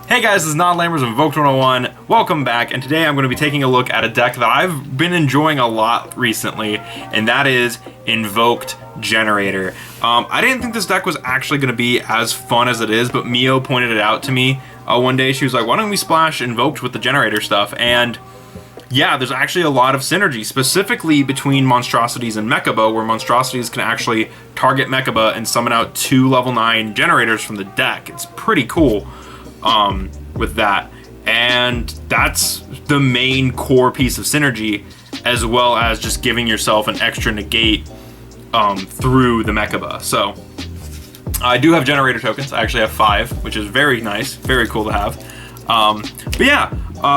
Hey guys, this is Non-Lamers of Invoked 101. Welcome back, and today I'm going to be taking a look at a deck that I've been enjoying a lot recently, and that is Invoked Generator. I didn't think this deck was actually going to be as fun as it is, but Mio pointed it out to me one day. She was like, why don't we splash Invoked with the Generator stuff? And yeah, there's actually a lot of synergy, specifically between Monstrosities and Mechaba, where Monstrosities can actually target Mechaba and summon out 2 level 9 Generators from the deck. It's pretty cool. With that, and that's the main core piece of synergy, as well as just giving yourself an extra negate through the Mechaba. So I do have Generator tokens. I actually have 5, which is very nice, very cool to have. But yeah,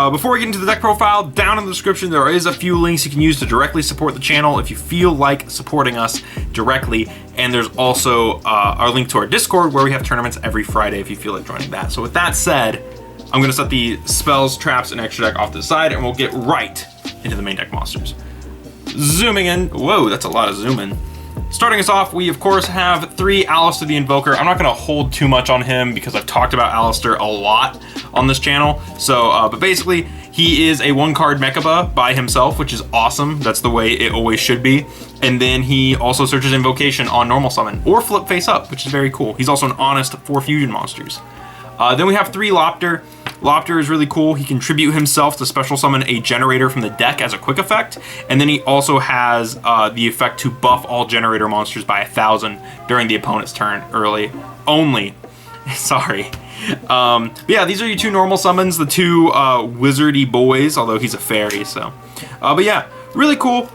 before we get into the deck profile, down in the description there is a few links you can use to directly support the channel if you feel like supporting us directly, and there's also our link to our Discord where we have tournaments every Friday if you feel like joining that. So with that said, I'm going to set the spells, traps, and extra deck off to the side, and we'll get right into the main deck monsters. Zooming in, whoa, that's a lot of zooming. Starting us off, we of course have 3 Aleister the Invoker. I'm not going to hold too much on him because I've talked about Aleister a lot on this channel. So, but basically, he is a 1-card Mechaba by himself, which is awesome. That's the way it always should be. And then he also searches Invocation on normal summon or flip face up, which is very cool. He's also an honest 4 fusion monsters. Then we have 3 Lopter. Lopter is really cool. He can tribute himself to special summon a Generator from the deck as a quick effect, and then he also has the effect to buff all Generator monsters by 1,000 during the opponent's turn early only. Sorry. But yeah, these are your 2 normal summons, the 2 wizardy boys, although he's a fairy, so. But yeah, really cool.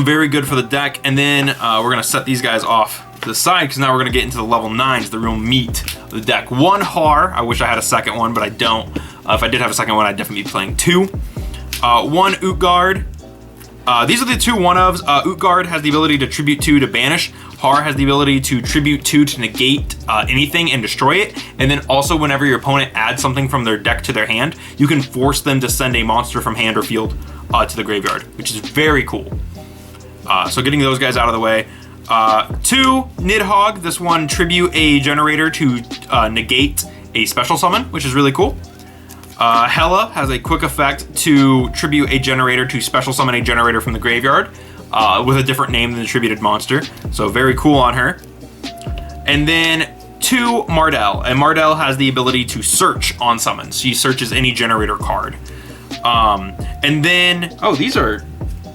Very good for the deck, and then we're going to set these guys off to the side because now we're going to get into the level 9s, the real meat of the deck. 1 Har. I wish I had a second one, but I don't. If I did have a second one, I'd definitely be playing 2. 1 Utgard. These are the 2 one-ofs. Utgard has the ability to tribute 2 to banish. Har has the ability to tribute 2 to negate anything and destroy it. And then also whenever your opponent adds something from their deck to their hand, you can force them to send a monster from hand or field to the graveyard, which is very cool. So getting those guys out of the way. 2 Nidhogg. This one tribute a Generator to negate a special summon, which is really cool. Hela has a quick effect to tribute a Generator to special summon a Generator from the graveyard with a different name than the tributed monster. So very cool on her. And then 2 Mardell. And Mardell has the ability to search on summons. She searches any Generator card. And then, oh, these are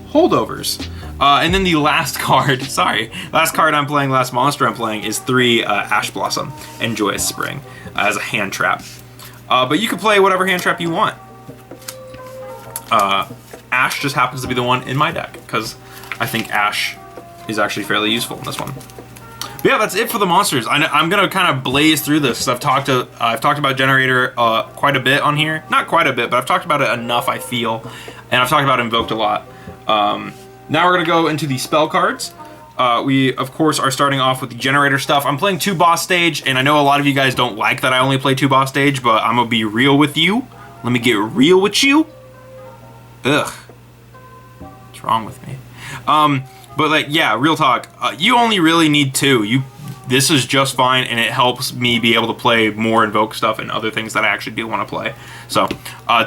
holdovers. And then the last card, last card I'm playing, last monster I'm playing is 3 Ash Blossom and Joyous Spring as a hand trap. But you can play whatever hand trap you want. Ash just happens to be the one in my deck because I think Ash is actually fairly useful in this one. But yeah, that's it for the monsters. I'm gonna kind of blaze through this. I've talked about Generator quite a bit on here. Not quite a bit, but I've talked about it enough, I feel. And I've talked about Invoked a lot. Now we're gonna go into the spell cards. We, of course, are starting off with the Generator stuff. I'm playing 2 boss stage, and I know a lot of you guys don't like that I only play 2 boss stage, but I'm gonna be real with you. Let me get real with you. Ugh. What's wrong with me? But like, yeah, real talk. You only really need 2. This is just fine, and it helps me be able to play more Invoke stuff and other things that I actually do want to play. So,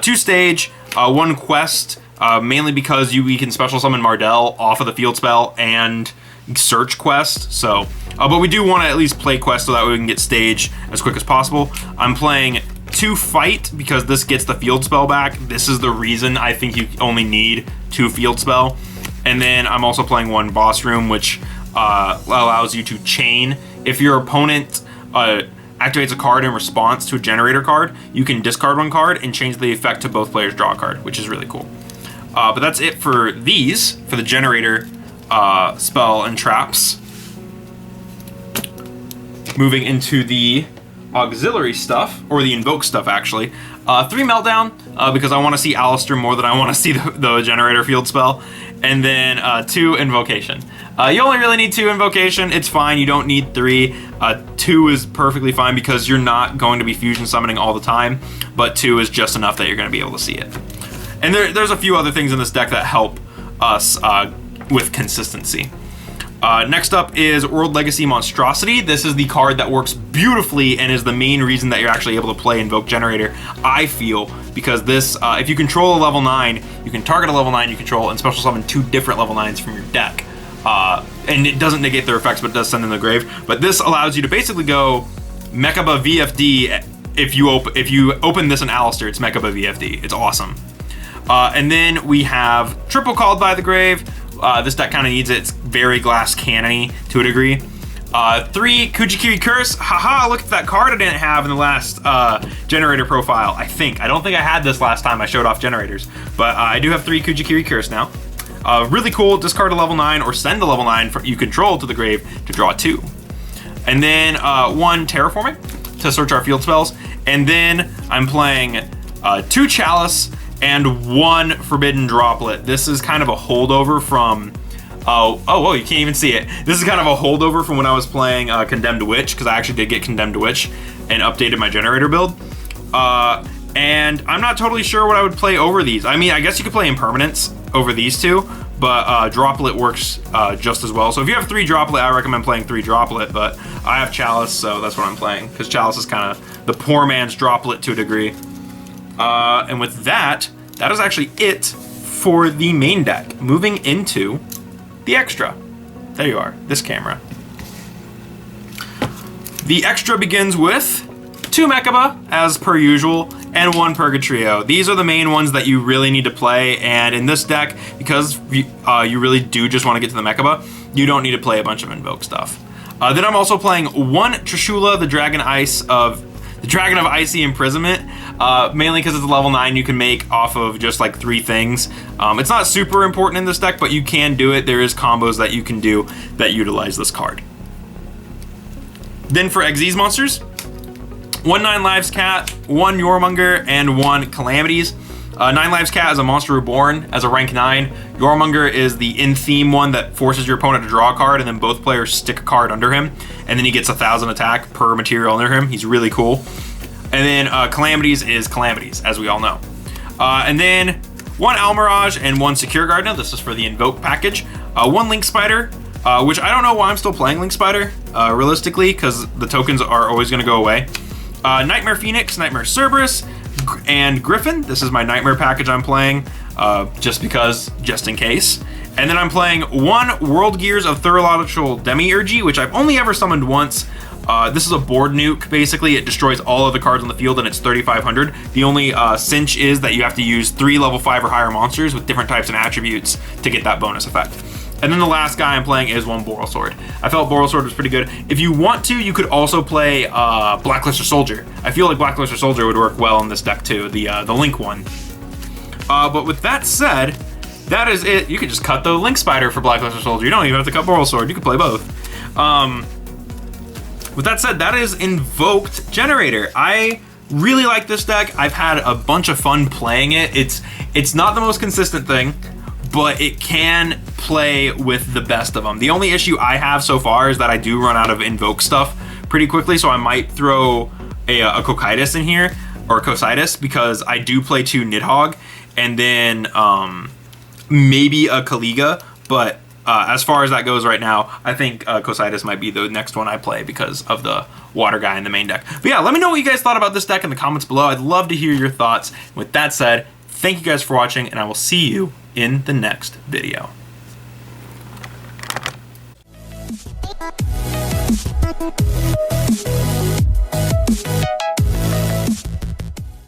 2 stage, 1 quest, mainly because we can special summon Mardell off of the field spell and search quest. So, but we do want to at least play quest so that way we can get stage as quick as possible. I'm playing 2 fight because this gets the field spell back. This is the reason I think you only need 2 field spell. And then I'm also playing 1 boss room, which allows you to chain. If your opponent activates a card in response to a Generator card, you can discard 1 card and change the effect to both players draw a card, which is really cool. But that's it for these, for the Generator spell and traps. Moving into the auxiliary stuff, or the Invoke stuff actually. 3 Meltdown, because I want to see Aleister more than I want to see the Generator field spell. And then 2 Invocation. You only really need 2 invocation. It's fine. You don't need 3. 2 is perfectly fine because you're not going to be fusion summoning all the time, but 2 is just enough that you're going to be able to see it. And there's a few other things in this deck that help us with consistency. Next up is World Legacy Monstrosity. This is the card that works beautifully and is the main reason that you're actually able to play Invoked Generator, I feel, because this, if you control a level 9, you can target a level 9 you control and special summon 2 different level 9s from your deck. And it doesn't negate their effects, but it does send them to the grave. But this allows you to basically go Mechaba VFD. If you open this in Alistair, it's Mechaba VFD. It's awesome. And then we have Triple Called by the Grave. This deck kind of needs it. It's very glass cannony to a degree. 3 Kujikiri Curse. Haha, look at that card I didn't have in the last Generator profile, I think. I don't think I had this last time I showed off Generators, but I do have 3 Kujikiri Curse now. Really cool. Discard a level 9 or send a level 9 you control to the grave to draw 2. And then 1 Terraforming to search our field spells. And then I'm playing 2 Chalice and 1 Forbidden Droplet. This is kind of a holdover from... oh, you can't even see it. This is kind of a holdover from when I was playing Condemned Witch, because I actually did get Condemned Witch and updated my Generator build. And I'm not totally sure what I would play over these. I mean, I guess you could play Impermanence over these 2, but Droplet works just as well. So if you have 3 Droplet, I recommend playing 3 Droplet, but I have Chalice, so that's what I'm playing, because Chalice is kind of the poor man's Droplet to a degree. And with that is actually it for the main deck. Moving into the extra. There you are, this camera. The extra begins with 2 Mechaba, as per usual, and 1 Purgatrio. These are the main ones that you really need to play, and in this deck, because you really do just want to get to the Mechaba, you don't need to play a bunch of Invoke stuff. Then I'm also playing 1 Trishula, the Dragon of Icy Imprisonment, mainly because it's a level 9 you can make off of just like 3 things. It's not super important in this deck, but you can do it. There is combos that you can do that utilize this card. Then for Xyz monsters, 1 9 Lives Cat, 1 Yormonger, and 1 Calamities. 9 Lives Cat is a monster reborn as a rank 9. Yormonger is the in-theme one that forces your opponent to draw a card, and then both players stick a card under him, and then he gets 1,000 attack per material under him. He's really cool. And then Calamities is Calamities, as we all know. And then 1 Almirage and 1 Secure Gardener. This is for the Invoke package. 1 Link Spider, which I don't know why I'm still playing Link Spider, realistically, because the tokens are always going to go away. Nightmare Phoenix, Nightmare Cerberus, and Griffin. This is my Nightmare package I'm playing, just in case. And then I'm playing 1 World Gears of Thurological Demiurgy, which I've only ever summoned once. This is a board nuke, basically. It destroys all of the cards on the field, and it's 3,500. The only cinch is that you have to use 3 level 5 or higher monsters with different types and attributes to get that bonus effect. And then the last guy I'm playing is 1 Borrelsword. I felt Borrelsword was pretty good. If you want to, you could also play Blackluster Soldier. I feel like Blackluster Soldier would work well in this deck too, the Link one. But with that said, that is it. You could just cut the Link Spider for Blackluster Soldier. You don't even have to cut Borrelsword. You could play both. With that said, that is Invoked Generator. I really like this deck. I've had a bunch of fun playing it. It's not the most consistent thing, but it can play with the best of them. The only issue I have so far is that I do run out of Invoke stuff pretty quickly, so I might throw a Cocytus in here, or a Cocytus, because I do play 2 Nidhogg, and then maybe a Kaliga, but as far as that goes right now, I think Cocytus might be the next one I play because of the water guy in the main deck. But yeah, let me know what you guys thought about this deck in the comments below. I'd love to hear your thoughts. With that said, thank you guys for watching, and I will see you in the next video.